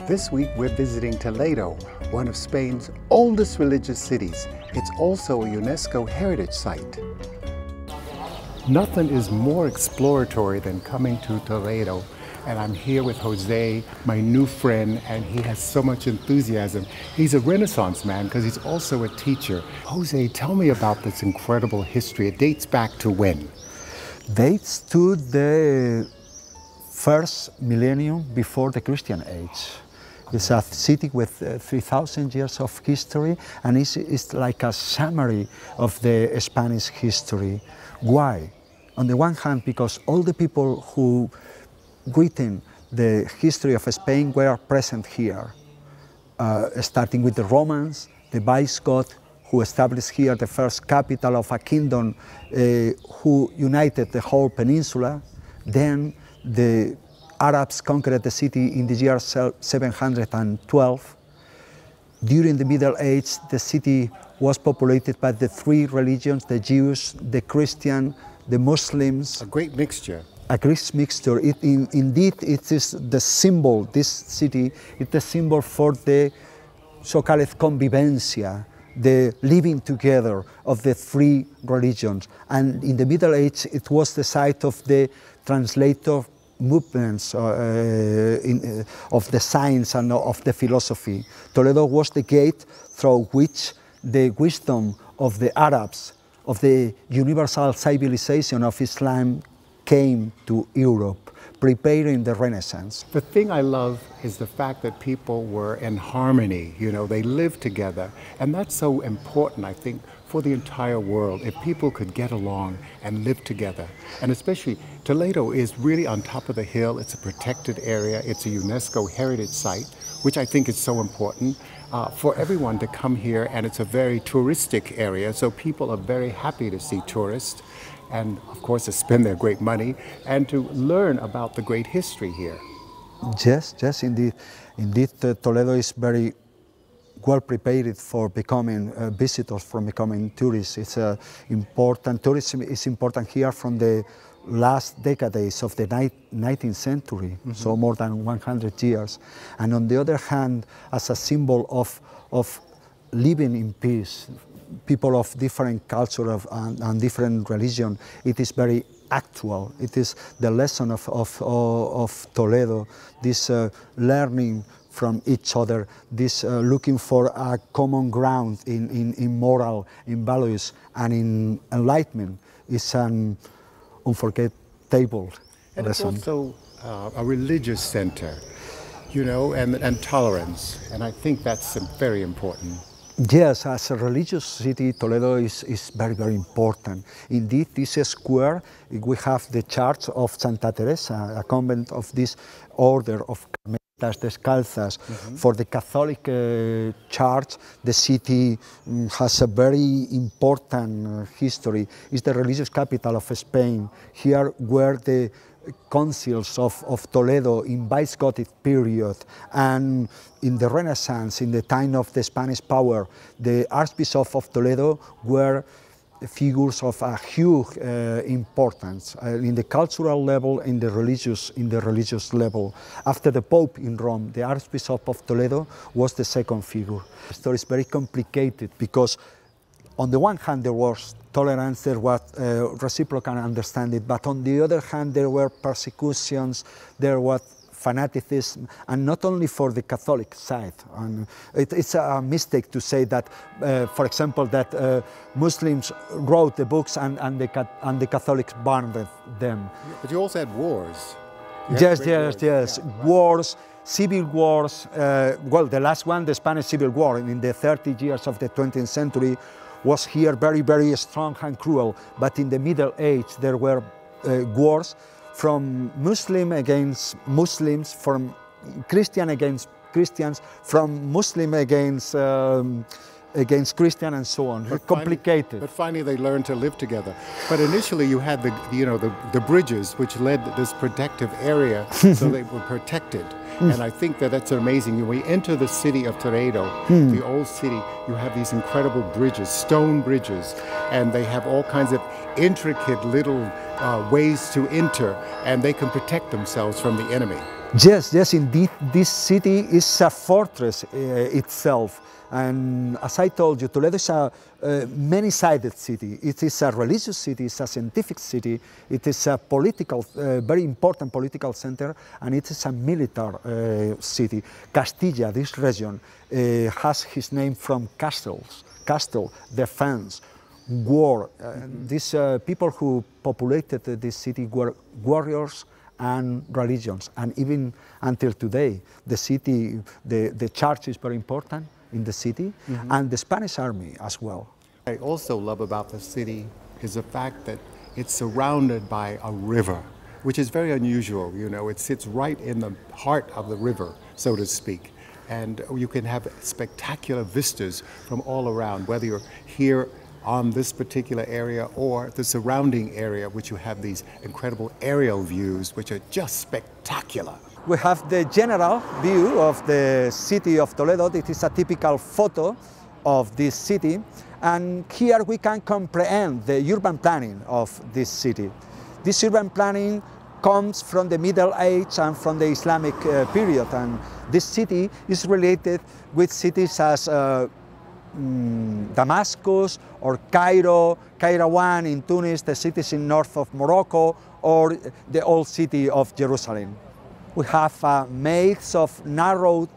This week we're visiting Toledo, one of Spain's oldest religious cities. It's also a UNESCO Heritage Site. Nothing is more exploratory than coming to Toledo, and I'm here with Jose, my new friend, and he has so much enthusiasm. He's a Renaissance man because he's also a teacher. Jose, tell me about this incredible history. It dates back to when? Dates to the first millennium before the Christian age. It's a city with 3,000 years of history, and it's like a summary of the Spanish history. Why? On the one hand, because all the people who written the history of Spain were present here, starting with the Romans, the Visgods, who established here the first capital of a kingdom who united the whole peninsula. Then the Arabs conquered the city in the year 712. During the Middle Age, the city was populated by the three religions, the Jews, the Christian, the Muslims. A great mixture. A great mixture. Indeed, it is the symbol, this city is the symbol for the so-called convivencia, the living together of the three religions. And in the Middle Age, it was the site of the translator movements of the science and of the philosophy. Toledo was the gate through which the wisdom of the Arabs, of the universal civilization of Islam, came to Europe, preparing the Renaissance. The thing I love is the fact that people were in harmony, you know, they lived together. And that's so important, I think, for the entire world, if people could get along and live together. And especially, Toledo is really on top of the hill. It's a protected area. It's a UNESCO Heritage Site, which I think is so important for everyone to come here. And it's a very touristic area, so people are very happy to see tourists and, of course, to spend their great money and to learn about the great history here. Yes, indeed. Indeed, Toledo is very well prepared for becoming visitors, from becoming tourists. It's important. Tourism is important here from the last decades of the 19th century, so more than 100 years. And on the other hand, as a symbol of living in peace, people of different culture and different religion, it is very actual. It is the lesson of Toledo, this learning from each other, this looking for a common ground in moral, in values, and in enlightenment is an unforgettable and lesson. It's also a religious center, you know, and tolerance, and I think that's very important. Yes, as a religious city, Toledo is very, very important. Indeed, this square, we have the church of Santa Teresa, a convent of this order of Descalzas. For the Catholic Church, the city has a very important history. It's the religious capital of Spain. Here were the concils of Toledo in Visgodic period, and in the Renaissance, in the time of the Spanish power, the Archbishop of Toledo were figures of a huge importance in the cultural level, in the religious level. After the Pope in Rome, the Archbishop of Toledo was the second figure. The story is very complicated because on the one hand there was tolerance, there was reciprocal understanding, but on the other hand there were persecutions, there was fanaticism, and not only for the Catholic side. And it's a mistake to say that, for example, that Muslims wrote the books and the Catholics burned them. But you also had wars. Yes. Yeah. Wars, civil wars. Well, the last one, the Spanish Civil War, in the 30 years of the 20th century, was here very, very strong and cruel. But in the Middle Age, there were wars from Muslim against Muslims, from Christian against Christians, from Muslim against Christian, and so on. But complicated. But finally, they learned to live together. But initially, you had the bridges, which led this protective area, so they were protected. And I think that that's amazing. When we enter the city of Toledo, the old city, you have these incredible bridges, stone bridges, and they have all kinds of intricate little ways to enter, and they can protect themselves from the enemy. Yes, yes, indeed, this city is a fortress itself. And as I told you, Toledo is a many-sided city. It is a religious city, it's a scientific city, it is a political, very important political center, and it is a military city. Castilla, this region, has its name from castles, castle, defense, war. These people who populated this city were warriors and religions, and even until today, the city, the church is very important in the city, and the Spanish army as well. I also love about the city is the fact that it's surrounded by a river, which is very unusual. You know, it sits right in the heart of the river, so to speak. And you can have spectacular vistas from all around, whether you're here on this particular area or the surrounding area, which you have these incredible aerial views, which are just spectacular. We have the general view of the city of Toledo. It is a typical photo of this city, and here we can comprehend the urban planning of this city. This urban planning comes from the Middle Age and from the Islamic period, and this city is related with cities as Damascus or Cairo, Kairouan in Tunis, the cities in north of Morocco, or the old city of Jerusalem. We have a maze of narrow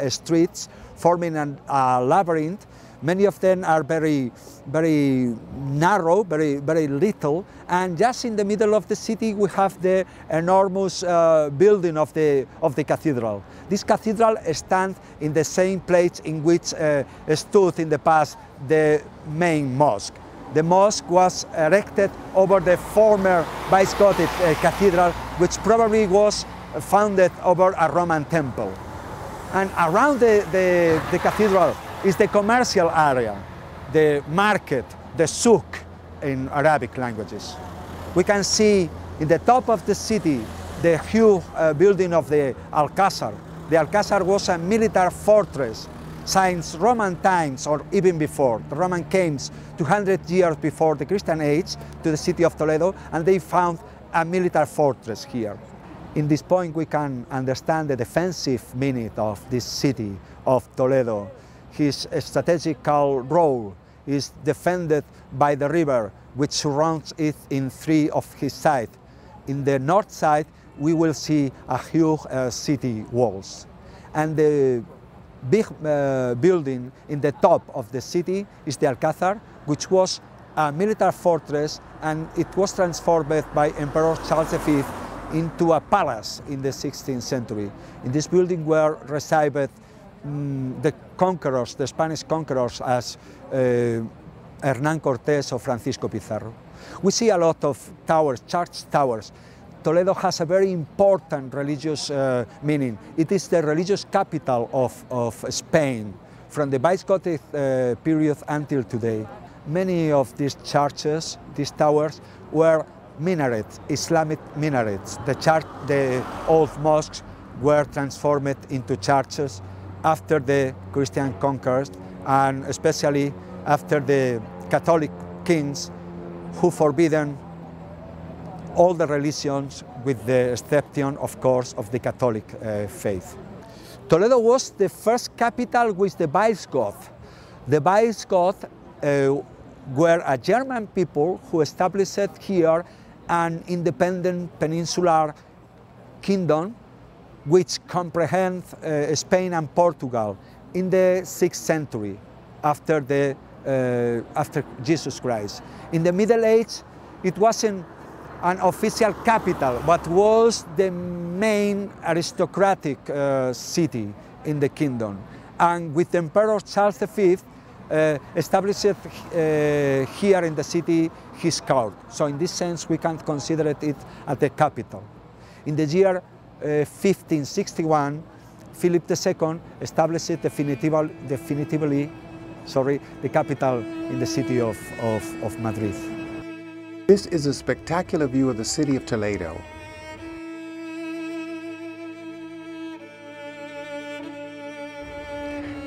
streets forming a labyrinth. Many of them are very narrow, very little, and just in the middle of the city we have the enormous building of the cathedral. This cathedral stands in the same place in which stood in the past the main mosque. The mosque was erected over the former Visgod cathedral, which probably was founded over a Roman temple. And around the cathedral is the commercial area, the market, the souk in Arabic languages. We can see in the top of the city the huge building of the Alcázar. The Alcázar was a military fortress since Roman times or even before. The Roman came 200 years before the Christian age to the city of Toledo, and they found a military fortress here. In this point we can understand the defensive meaning of this city of Toledo. His strategical role is defended by the river, which surrounds it in three of his sides. In the north side, we will see a huge city walls. And the big building in the top of the city is the Alcázar, which was a military fortress, and it was transformed by Emperor Charles V into a palace in the 16th century. In this building were resided the conquerors, the Spanish conquerors, as Hernán Cortés or Francisco Pizarro. We see a lot of towers, church towers. Toledo has a very important religious meaning. It is the religious capital of Spain from the Visgothic period until today. Many of these churches, these towers, were minarets, Islamic minarets. The old mosques were transformed into churches after the Christian conquest, and especially after the Catholic kings who forbidden all the religions with the exception, of course, of the Catholic faith. Toledo was the first capital with the Visgods. The Visgods were a German people who established here an independent peninsular kingdom which comprehends Spain and Portugal in the 6th century after Jesus Christ. In the Middle Age, it wasn't an official capital, but was the main aristocratic city in the kingdom. And with Emperor Charles V, established here in the city his court. So in this sense, we can consider it as the capital. In the year 1561, Philip II established definitively the capital in the city of Madrid. This is a spectacular view of the city of Toledo.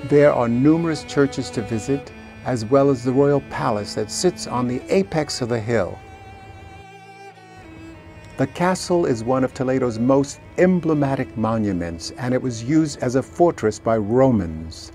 There are numerous churches to visit, as well as the royal palace that sits on the apex of the hill. The castle is one of Toledo's most emblematic monuments, and it was used as a fortress by Romans.